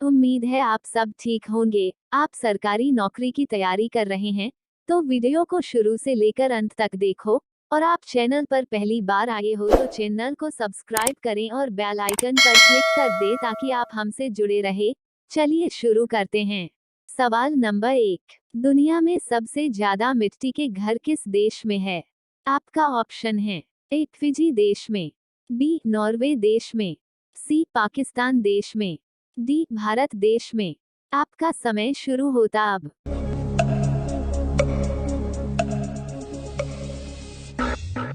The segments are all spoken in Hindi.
उम्मीद है आप सब ठीक होंगे। आप सरकारी नौकरी की तैयारी कर रहे हैं तो वीडियो को शुरू से लेकर अंत तक देखो, और आप चैनल पर पहली बार आए हो तो चैनल को सब्सक्राइब करें और बेल आइकन पर क्लिक कर दें ताकि आप हमसे जुड़े रहे। चलिए शुरू करते हैं। सवाल नंबर 1, दुनिया में सबसे ज्यादा मिट्टी के घर किस देश में है? आपका ऑप्शन है ए फिजी देश में, बी नॉर्वे देश में, सी पाकिस्तान देश में, डी भारत देश में। आपका समय शुरू होता अब।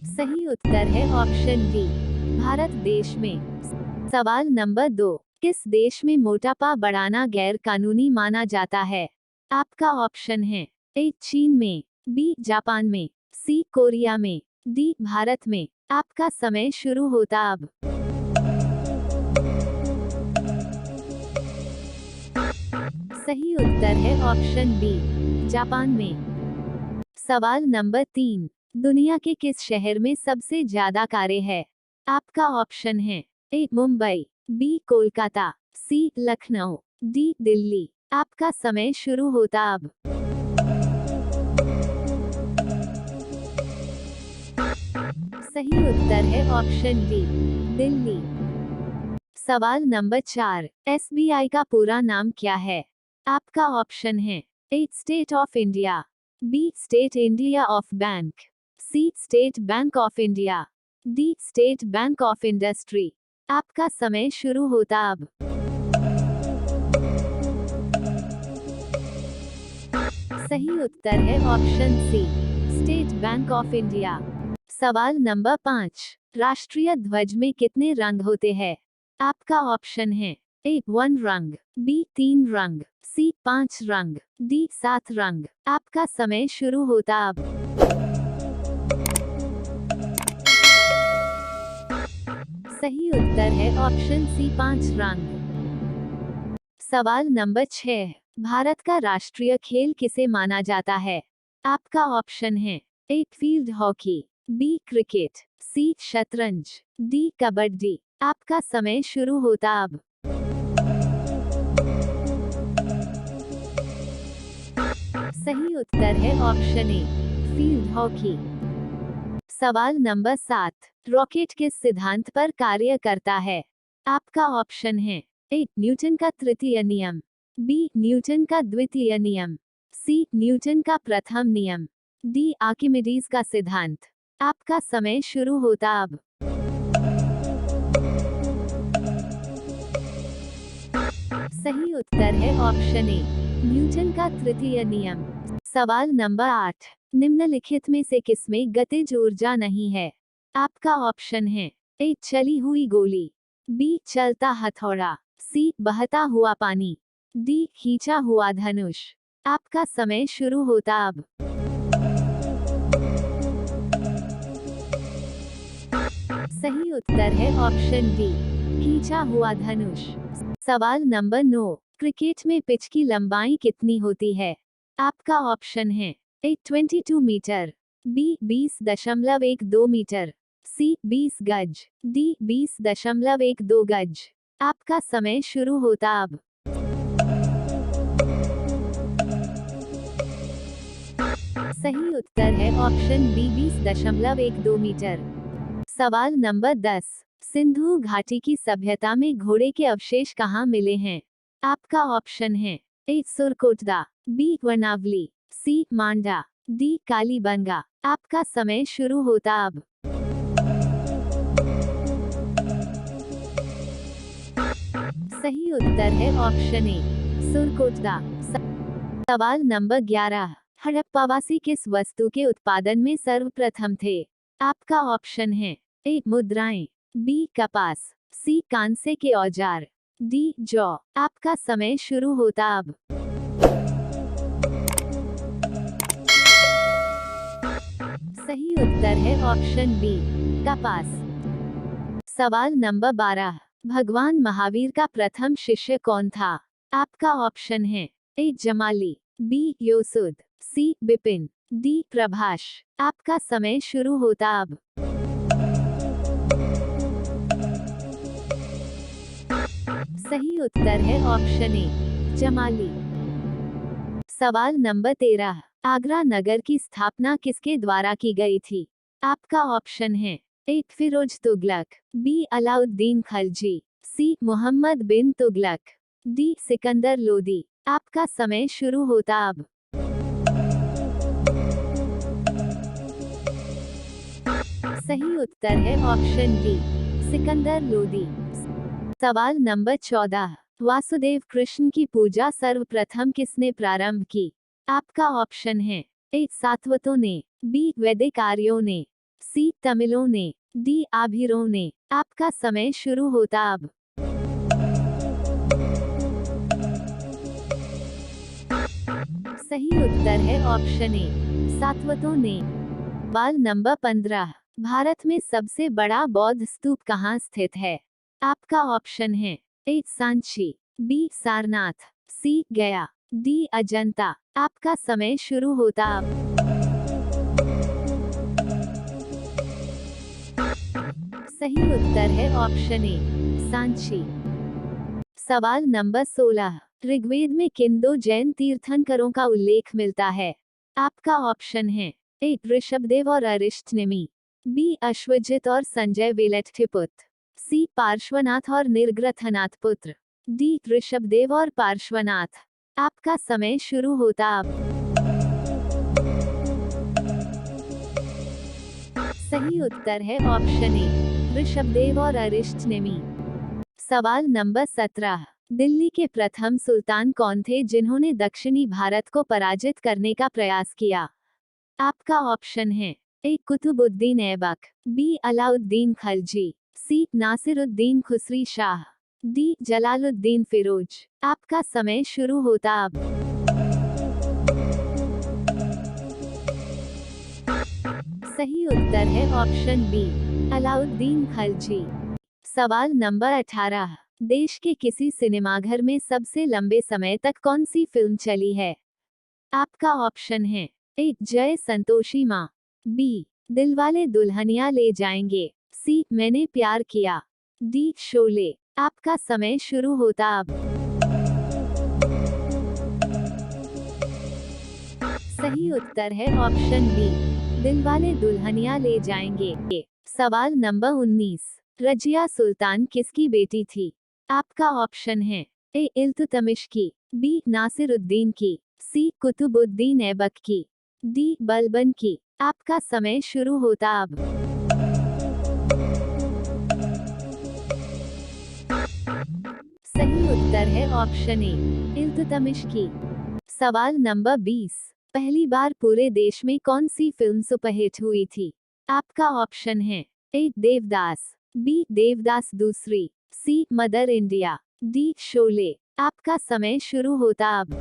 सही उत्तर है ऑप्शन डी, भारत देश में। सवाल नंबर 2, किस देश में मोटापा बढ़ाना गैर कानूनी माना जाता है? आपका ऑप्शन है ए चीन में, बी जापान में, सी कोरिया में, डी भारत में। आपका समय शुरू होता अब। सही उत्तर है ऑप्शन बी, जापान में। सवाल नंबर 3, दुनिया के किस शहर में सबसे ज्यादा कारें हैं? आपका ऑप्शन है ए मुंबई, बी कोलकाता, सी लखनऊ, डी दिल्ली। आपका समय शुरू होता अब। सही उत्तर है ऑप्शन डी, दिल्ली। सवाल नंबर 4, एसबीआई का पूरा नाम क्या है? आपका ऑप्शन है A state of India, B state India of bank, C state bank of India, D state bank of industry. आपका समय शुरू होता अब। सही उत्तर है option C, state bank of India. सवाल नंबर 5, राष्ट्रीय ध्वज में कितने रंग होते हैं? आपका ऑप्शन है ए 1 रंग, बी 3 रंग, सी 5 रंग, डी 7 रंग। आपका समय शुरू होता अब। सही उत्तर है ऑप्शन सी 5 रंग। सवाल नंबर 6, भारत का राष्ट्रीय खेल किसे माना जाता है? आपका ऑप्शन है A field hockey, B cricket, C शतरंज, डी कबड्डी। आपका समय शुरू होता अब। सही उत्तर है ऑप्शन ए, फील्ड हॉकी। सवाल नंबर 7, रॉकेट किस सिद्धांत पर कार्य करता है? आपका ऑप्शन है ए न्यूटन का तृतीय नियम, बी न्यूटन का द्वितीय नियम, सी न्यूटन का प्रथम नियम, डी आर्किमिडीज का सिद्धांत। आपका समय शुरू होता अब। सही उत्तर है ऑप्शन ए, न्यूटन का तृतीय नियम। सवाल नंबर 8, निम्नलिखित में से किसमें गतिज ऊर्जा नहीं है? आपका ऑप्शन है ए चली हुई गोली, बी चलता हथौड़ा, सी बहता हुआ पानी, डी खींचा हुआ धनुष। आपका समय शुरू होता अब। सही उत्तर है ऑप्शन डी, खींचा हुआ धनुष। सवाल नंबर 9, क्रिकेट में पिच की लंबाई कितनी होती है? आपका ऑप्शन है ए 22 मीटर, बी 20.12 मीटर, सी 20 गज, डी 20.12 गज। आपका समय शुरू होता अब। सही उत्तर है ऑप्शन बी 20.12 मीटर। सवाल नंबर 10, सिंधु घाटी की सभ्यता में घोड़े के अवशेष कहाँ मिले हैं? आपका ऑप्शन है ए सुरकोटदा, बी वर्णावली, सी मांडा, डी कालीबंगा। आपका समय शुरू होता अब। सही उत्तर है ऑप्शन ए, सुरकोटदा। सवाल नंबर 11, हड़प्पावासी किस वस्तु के उत्पादन में सर्वप्रथम थे? आपका ऑप्शन है ए मुद्राएं, बी कपास, सी कांसे के औजार, डी जौ। आपका समय शुरू होता अब। सही उत्तर है ऑप्शन बी, कपास। सवाल नंबर 12, भगवान महावीर का प्रथम शिष्य कौन था? आपका ऑप्शन है ए जमाली, बी योसुद, सी बिपिन, डी प्रभाष। आपका समय शुरू होता अब। सही उत्तर है ऑप्शन ए, जमाली। सवाल नंबर 13, आगरा नगर की स्थापना किसके द्वारा की गई थी? आपका ऑप्शन है ए, फिरोज तुगलक, बी, अलाउद्दीन खलजी, सी, मोहम्मद बिन तुगलक, डी, सिकंदर लोदी। आपका समय शुरू होता अब। सही उत्तर है ऑप्शन डी, सिकंदर लोदी। सवाल नंबर 14, वासुदेव कृष्ण की पूजा सर्वप्रथम किसने प्रारंभ की? आपका ऑप्शन है ए, सातवतों ने, बी, वैदिक आर्यों ने, सी, तमिलों ने, डी, आभीरों ने। आपका समय शुरू होता अब। सही उत्तर है ऑप्शन ए, सातवतों ने। सवाल नंबर 15, भारत में सबसे बड़ा बौद्ध स्तूप कहाँ स्थित है? आपका ऑप्शन है ए, सांची, बी, सारनाथ, सी, गया, डी, अजंता। आपका समय शुरू होता अब। सही उत्तर है ऑप्शन ए, सांची। सवाल नंबर 16, ऋग्वेद में किन दो जैन तीर्थंकरों का उल्लेख मिलता है? आपका ऑप्शन है ए, ऋषभदेव और अरिष्टनेमि, बी, अश्वजित और संजय वेलटठिपुत्र, सी, पार्श्वनाथ और निर्ग्रथनाथ पुत्र, डी, ऋषभदेव और पार्श्वनाथ। आपका समय शुरू होता अब। सही उत्तर है ऑप्शन ए, ऋषभदेव और अरिष्टनेमि। सवाल नंबर 17, दिल्ली के प्रथम सुल्तान कौन थे जिन्होंने दक्षिणी भारत को पराजित करने का प्रयास किया? आपका ऑप्शन है ए, कुतुबुद्दीन ऐबक, बी, अलाउद्दीन खलजी, सी, नासिरुद्दीन खुसरी शाह, डी, जलालुद्दीन फिरोज। आपका समय शुरू होता अब। सही उत्तर है ऑप्शन बी, अलाउद्दीन खलजी। सवाल नंबर 18, देश के किसी सिनेमाघर में सबसे लंबे समय तक कौन सी फिल्म चली है? आपका ऑप्शन है ए, जय संतोषी माँ, बी, दिलवाले दुल्हनिया ले जाएंगे, सी, मैंने प्यार किया, डी, शोले। आपका समय शुरू होता अब। सही उत्तर है ऑप्शन बी, दिलवाले दुल्हनिया ले जाएंगे। सवाल नंबर 19, रजिया सुल्तान किसकी बेटी थी? आपका ऑप्शन है ए, इल्तुतमिश की, बी, नासिरुद्दीन की, सी, कुतुबुद्दीन ऐबक की, डी, बलबन की। आपका समय शुरू होता अब। सही उत्तर है ऑप्शन ए, इल्तुतमिश की। सवाल नंबर 20, पहली बार पूरे देश में कौन सी फिल्म सुपरहिट हुई थी? आपका ऑप्शन है ए, देवदास, बी, देवदास दूसरी, सी, मदर इंडिया, डी, शोले। आपका समय शुरू होता अब।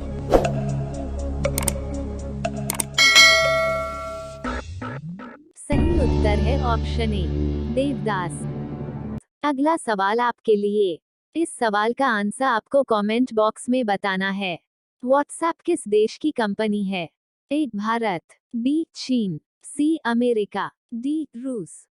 सही उत्तर है ऑप्शन ए, देवदास। अगला सवाल आपके लिए। इस सवाल का आंसर आपको कमेंट बॉक्स में बताना है। व्हाट्सएप किस देश की कंपनी है? ए, भारत, बी, चीन, सी, अमेरिका, डी, रूस।